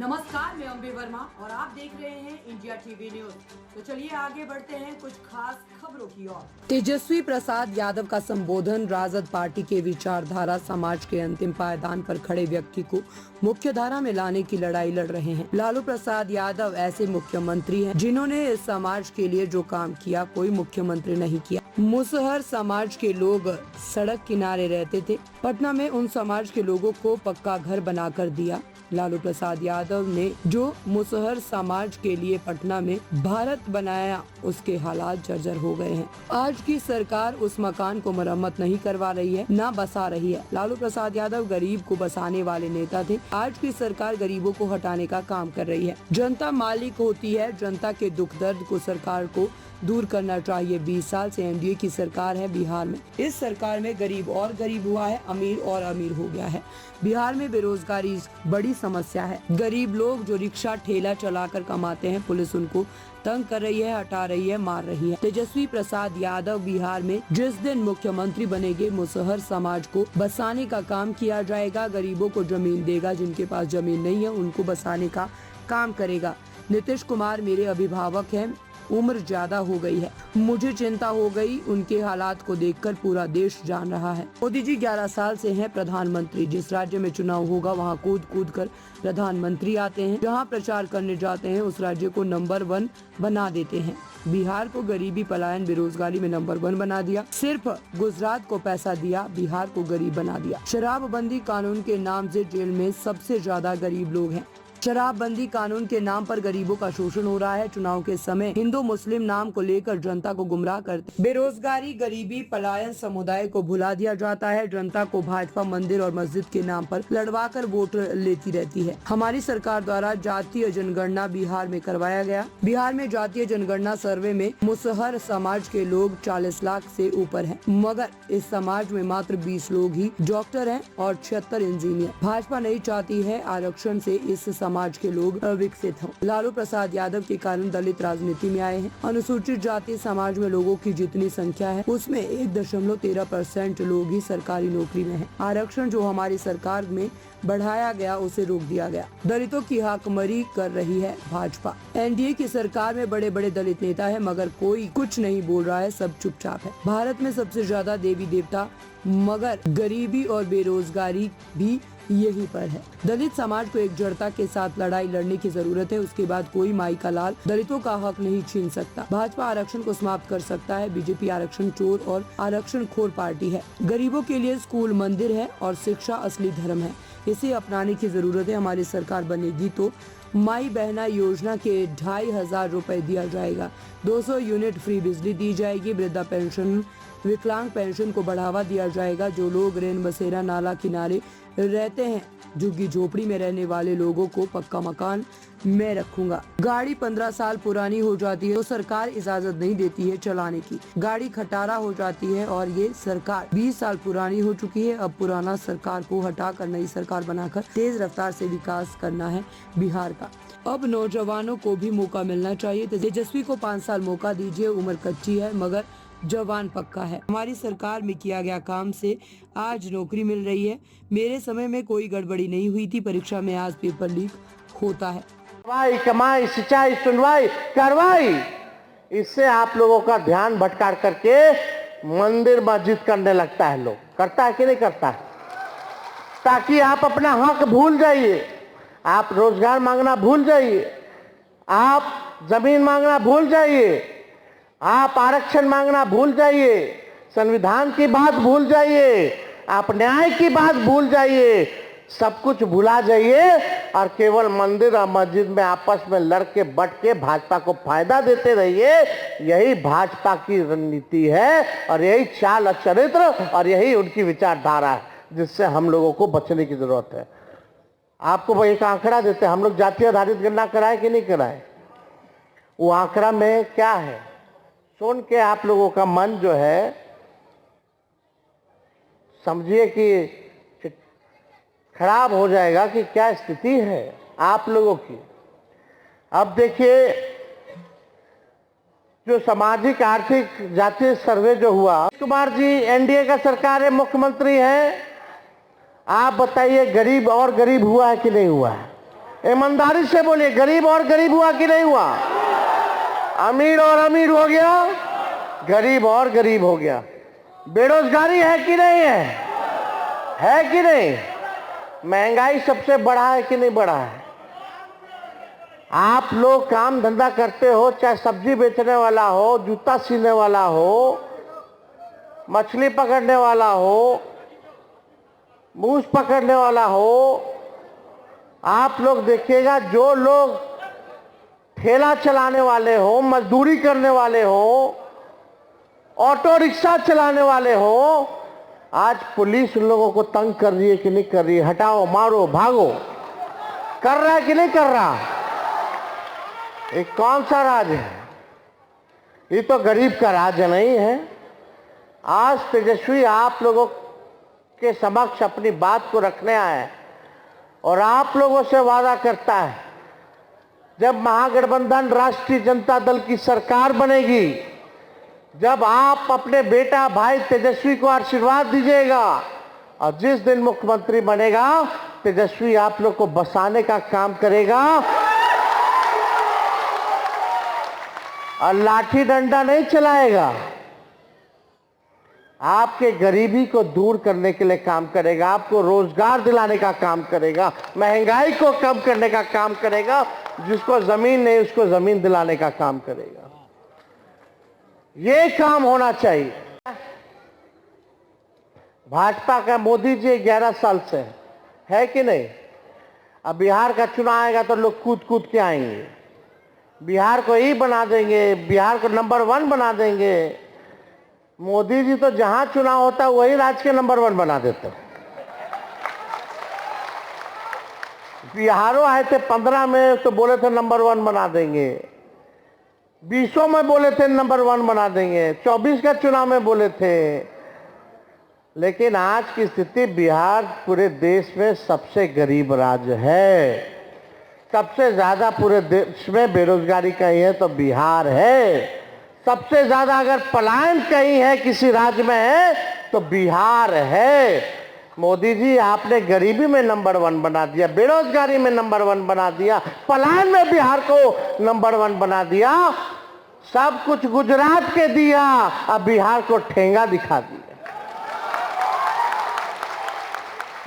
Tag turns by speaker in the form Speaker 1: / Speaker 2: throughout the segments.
Speaker 1: नमस्कार, मैं अंबे वर्मा और आप देख रहे हैं इंडिया टीवी न्यूज। तो चलिए आगे बढ़ते हैं कुछ खास खबरों की ओर। तेजस्वी प्रसाद यादव का संबोधन राजद पार्टी के विचारधारा समाज के अंतिम पायदान पर खड़े व्यक्ति को मुख्य धारा में लाने की लड़ाई लड़ रहे हैं। लालू प्रसाद यादव ऐसे मुख्यमंत्री हैं जिन्होंने इस समाज के लिए जो काम किया कोई मुख्यमंत्री नहीं किया। मुसहर समाज के लोग सड़क किनारे रहते थे, पटना में उन समाज के लोगों को पक्का घर बनाकर दिया। लालू प्रसाद यादव ने जो मुसहर समाज के लिए पटना में भारत बनाया, उसके हालात जर्जर हो गए हैं। आज की सरकार उस मकान को मरम्मत नहीं करवा रही है, ना बसा रही है। लालू प्रसाद यादव गरीब को बसाने वाले नेता थे। आज की सरकार गरीबों को हटाने का काम कर रही है। जनता मालिक होती है, जनता के दुख दर्द को सरकार को दूर करना चाहिए। 20 साल से एनडीए की सरकार है बिहार में। इस सरकार में गरीब और गरीब हुआ है, अमीर और अमीर हो गया है। बिहार में बेरोजगारी बड़ी समस्या है। गरीब लोग जो रिक्शा ठेला चलाकर कमाते हैं, पुलिस उनको तंग कर रही है, हटा रही है, मार रही है। तेजस्वी प्रसाद यादव बिहार में जिस दिन मुख्यमंत्री बनेंगे, मुसहर समाज को बसाने का काम किया जाएगा। गरीबों को जमीन देगा, जिनके पास जमीन नहीं है उनको बसाने का काम करेगा। नीतीश कुमार मेरे अभिभावक हैं, उम्र ज्यादा हो गई है, मुझे चिंता हो गई। उनके हालात को देखकर पूरा देश जान रहा है। मोदी जी 11 साल से हैं प्रधानमंत्री। जिस राज्य में चुनाव होगा वहां कूद कूद कर प्रधानमंत्री आते हैं। जहां प्रचार करने जाते हैं उस राज्य को नंबर 1 बना देते हैं। बिहार को गरीबी, पलायन, बेरोजगारी में नंबर 1 बना दिया। सिर्फ गुजरात को पैसा दिया, बिहार को गरीब बना दिया। शराबबंदी कानून के नाम से जेल में सबसे ज्यादा गरीब लोग हैं। शराबबंदी कानून के नाम पर गरीबों का शोषण हो रहा है। चुनाव के समय हिंदू मुस्लिम नाम को लेकर जनता को गुमराह करते। बेरोजगारी, गरीबी, पलायन समुदाय को भुला दिया जाता है। जनता को भाजपा मंदिर और मस्जिद के नाम पर लड़वाकर वोट लेती रहती है। हमारी सरकार द्वारा जातीय जनगणना बिहार में करवाया गया। बिहार में जातीय जनगणना सर्वे में मुसहर समाज के लोग 40 लाख से ऊपर हैं, मगर इस समाज में मात्र 20 लोग ही डॉक्टर हैं और 76 इंजीनियर। भाजपा नहीं चाहती है आरक्षण से इस समाज के लोग विकसित हों। लालू प्रसाद यादव के कारण दलित राजनीति में आए हैं। अनुसूचित जाति समाज में लोगों की जितनी संख्या है उसमें 1.13% लोग ही सरकारी नौकरी में हैं। आरक्षण जो हमारी सरकार में बढ़ाया गया उसे रोक दिया गया। दलितों की हकमरी कर रही है भाजपा। एनडीए की सरकार में बड़े बड़े दलित नेता है, मगर कोई कुछ नहीं बोल रहा है, सब चुपचाप है। भारत में सबसे ज्यादा देवी देवता, मगर गरीबी और बेरोजगारी भी यही पर है। दलित समाज को एकजुटता के साथ लड़ाई लड़ने की जरूरत है। उसके बाद कोई माई का लाल दलितों का हक नहीं छीन सकता। भाजपा आरक्षण को समाप्त कर सकता है। बीजेपी आरक्षण चोर और आरक्षण खोर पार्टी है। गरीबों के लिए स्कूल, मंदिर है और शिक्षा असली धर्म है। इसे अपनाने की जरूरत है। हमारी सरकार बनेगी तो माई बहना योजना के 2,500 रुपए दिया जाएगा। 200 यूनिट फ्री बिजली दी जाएगी। वृद्धा पेंशन, विकलांग पेंशन को बढ़ावा दिया जाएगा। जो लोग रेन बसेरा नाला किनारे रहते हैं, झुग्गी झोपड़ी में रहने वाले लोगों को पक्का मकान मैं रखूंगा। गाड़ी 15 साल पुरानी हो जाती है तो सरकार इजाजत नहीं देती है चलाने की। गाड़ी खटारा हो जाती है और ये सरकार 20 साल पुरानी हो चुकी है। अब पुराना सरकार को हटाकर नई सरकार बनाकर तेज रफ्तार से विकास करना है बिहार का। अब नौजवानों को भी मौका मिलना चाहिए। तेजस्वी को 5 साल मौका दीजिए। उम्र कच्ची है मगर जवान पक्का है। हमारी सरकार में किया गया काम से आज नौकरी मिल रही है। मेरे समय में कोई गड़बड़ी नहीं हुई थी। परीक्षा में आज पेपर लीक होता है।
Speaker 2: कमाई, सिंचाई, सुनवाई, कार्रवाई, इससे आप लोगों का ध्यान भटका करके मंदिर मस्जिद करने लगता है। लोग करता है कि नहीं करता है? ताकि आप अपना हक भूल जाइए, आप रोजगार मांगना भूल जाइए, आप जमीन मांगना भूल जाइए, आप आरक्षण मांगना भूल जाइए, संविधान की बात भूल जाइए, आप न्याय की बात भूल जाइए, सब कुछ भुला जाइए और केवल मंदिर और मस्जिद में आपस में लड़के बट के भाजपा को फायदा देते रहिए। यही भाजपा की रणनीति है और यही चाल और चरित्र और यही उनकी विचारधारा है जिससे हम लोगों को बचने की जरूरत है। आपको वो एक आंकड़ा देते हैं, हम लोग जातीय आधारित गणना कराए कि नहीं कराए? वो आंकड़ा में क्या है सुन के आप लोगों का मन जो है समझिए कि खराब हो जाएगा कि क्या स्थिति है आप लोगों की। अब देखिए, जो सामाजिक आर्थिक जातीय सर्वे जो हुआ, कुमार जी एनडीए का सरकार है, मुख्यमंत्री है, आप बताइए गरीब और गरीब हुआ है कि नहीं हुआ है? ईमानदारी से बोलिए, गरीब और गरीब हुआ कि नहीं हुआ? अमीर और अमीर हो गया, गरीब और गरीब हो गया। बेरोजगारी है कि नहीं है कि नहीं? महंगाई सबसे बढ़ा है कि नहीं बढ़ा है? आप लोग काम धंधा करते हो, चाहे सब्जी बेचने वाला हो, जूता सीने वाला हो, मछली पकड़ने वाला हो, मूस पकड़ने वाला हो, आप लोग देखिएगा, जो लोग ठेला चलाने वाले हो, मजदूरी करने वाले हो, ऑटो रिक्शा चलाने वाले हो, आज पुलिस उन लोगों को तंग कर रही है कि नहीं कर रही है? हटाओ, मारो, भागो, कर रहा है कि नहीं कर रहा? ये कौन सा राज है? ये तो गरीब का राज नहीं है। आज तेजस्वी आप लोगों के समक्ष अपनी बात को रखने आया है और आप लोगों से वादा करता है, जब महागठबंधन राष्ट्रीय जनता दल की सरकार बनेगी, जब आप अपने बेटा भाई तेजस्वी को आशीर्वाद दीजिएगा और जिस दिन मुख्यमंत्री बनेगा, तेजस्वी आप लोग को बसाने का काम करेगा और लाठी डंडा नहीं चलाएगा। आपके गरीबी को दूर करने के लिए काम करेगा, आपको रोजगार दिलाने का काम करेगा, महंगाई को कम करने का काम करेगा, जिसको जमीन नहीं उसको जमीन दिलाने का काम करेगा। ये काम होना चाहिए। भाजपा का मोदी जी 11 साल से है कि नहीं? अब बिहार का चुनाव आएगा तो लोग कूद कूद के आएंगे, बिहार को ही बना देंगे, बिहार को नंबर 1 बना देंगे। मोदी जी तो जहां चुनाव होता है वही राज्य के नंबर 1 बना देते हैं। बिहारों आए थे 15 में तो बोले थे नंबर 1 बना देंगे, 20 में बोले थे नंबर 1 बना देंगे, 24 का चुनाव में बोले थे। लेकिन आज की स्थिति, बिहार पूरे देश में सबसे गरीब राज्य है। सबसे ज्यादा पूरे देश में बेरोजगारी कहीं है तो बिहार है। सबसे ज्यादा अगर पलायन कहीं है, किसी राज्य में है तो बिहार है। मोदी जी, आपने गरीबी में नंबर 1 बना दिया, बेरोजगारी में नंबर 1 बना दिया, पलायन में बिहार को नंबर 1 बना दिया, सब कुछ गुजरात के दिया, अब बिहार को ठेंगा दिखा दिया।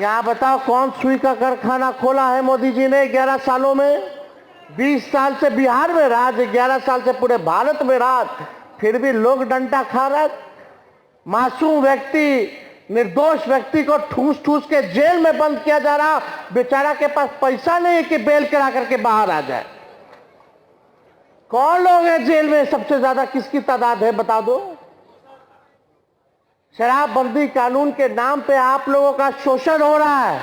Speaker 2: यहां बताओ कौन सुई का कारखाना खोला है मोदी जी ने 11 सालों में? 20 साल से बिहार में राज, 11 साल से पूरे भारत में राज, फिर भी लोग डंडा खा रहे। मासूम व्यक्ति, निर्दोष व्यक्ति को ठूस ठूस के जेल में बंद किया जा रहा। बेचारा के पास पैसा नहीं है कि बेल करा करके बाहर आ जाए। कौन लोग हैं जेल में? सबसे ज्यादा किसकी तादाद है बता दो? शराबबंदी कानून के नाम पे आप लोगों का शोषण हो रहा है,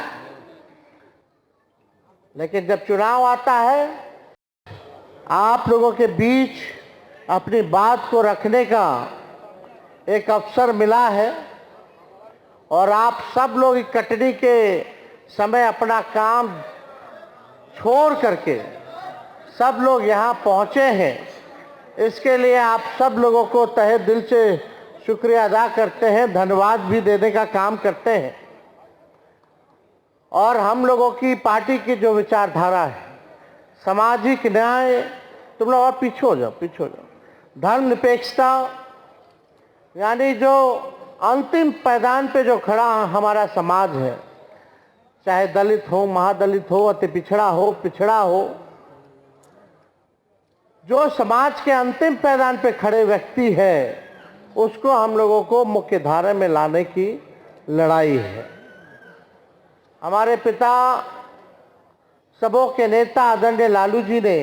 Speaker 2: लेकिन जब चुनाव आता है, आप लोगों के बीच अपनी बात को रखने का एक अवसर मिला है और आप सब लोग कटनी के समय अपना काम छोड़ करके सब लोग यहाँ पहुँचे हैं। इसके लिए आप सब लोगों को तहे दिल से शुक्रिया अदा करते हैं, धन्यवाद भी देने का काम करते हैं। और हम लोगों की पार्टी की जो विचारधारा है, सामाजिक न्याय, तुम लोग और पीछे हो जाओ, धर्मनिरपेक्षता, यानी जो अंतिम पैदान पे जो खड़ा हमारा समाज है, चाहे दलित हो, महादलित हो, अति पिछड़ा हो, जो समाज के अंतिम पैदान पे खड़े व्यक्ति है, उसको हम लोगों को मुख्य धारा में लाने की लड़ाई है। हमारे पिता सबों के नेता आदरणीय लालू जी ने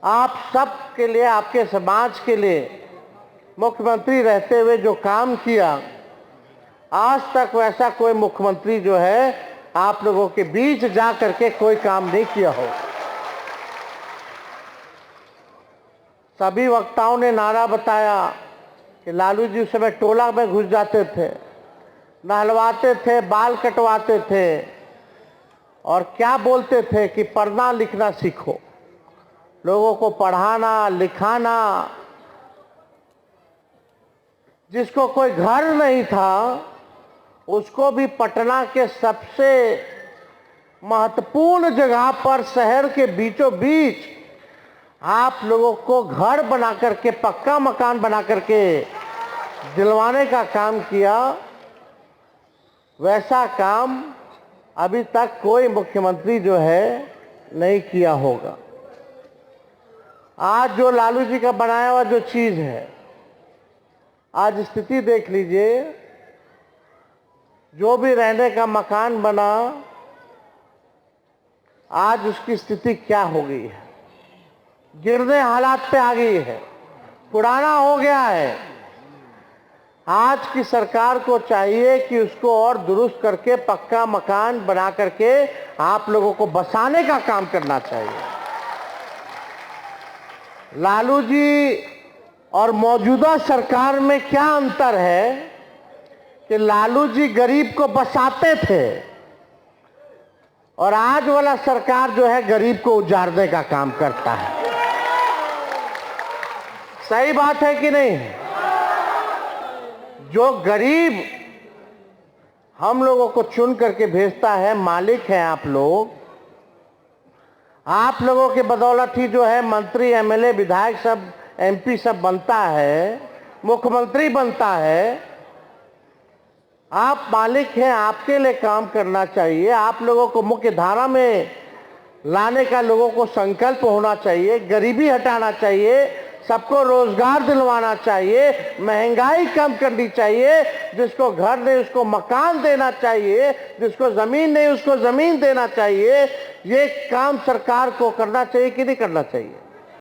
Speaker 2: आप सब के लिए, आपके समाज के लिए मुख्यमंत्री रहते हुए जो काम किया, आज तक वैसा कोई मुख्यमंत्री जो है आप लोगों के बीच जा करके कोई काम नहीं किया हो। सभी वक्ताओं ने नारा बताया कि लालू जी उस समय टोला में घुस जाते थे, नहलवाते थे, बाल कटवाते थे और क्या बोलते थे कि पढ़ना लिखना सीखो, लोगों को पढ़ाना लिखाना। जिसको कोई घर नहीं था उसको भी पटना के सबसे महत्वपूर्ण जगह पर शहर के बीचों बीच आप लोगों को घर बना करके, पक्का मकान बना करके दिलवाने का काम किया, वैसा काम अभी तक कोई मुख्यमंत्री जो है नहीं किया होगा। आज जो लालू जी का बनाया हुआ जो चीज है, आज स्थिति देख लीजिए, जो भी रहने का मकान बना, आज उसकी स्थिति क्या हो गई है, गिरने हालात पे आ गई है, पुराना हो गया है। आज की सरकार को चाहिए कि उसको और दुरुस्त करके पक्का मकान बना करके आप लोगों को बसाने का काम करना चाहिए। लालू जी और मौजूदा सरकार में क्या अंतर है कि लालू जी गरीब को बसाते थे और आज वाला सरकार जो है गरीब को उजाड़ने का काम करता है। सही बात है कि नहीं? जो गरीब हम लोगों को चुन करके भेजता है, मालिक हैं आप लोग, आप लोगों के बदौलत ही जो है मंत्री, एमएलए, विधायक सब, एमपी सब बनता है, मुख्यमंत्री बनता है। आप मालिक हैं, आपके लिए काम करना चाहिए। आप लोगों को मुख्य धारा में लाने का लोगों को संकल्प होना चाहिए, गरीबी हटाना चाहिए, सबको रोजगार दिलवाना चाहिए, महंगाई कम करनी चाहिए, जिसको घर नहीं उसको मकान देना चाहिए, जिसको जमीन नहीं उसको जमीन देना चाहिए। ये काम सरकार को करना चाहिए कि नहीं करना चाहिए?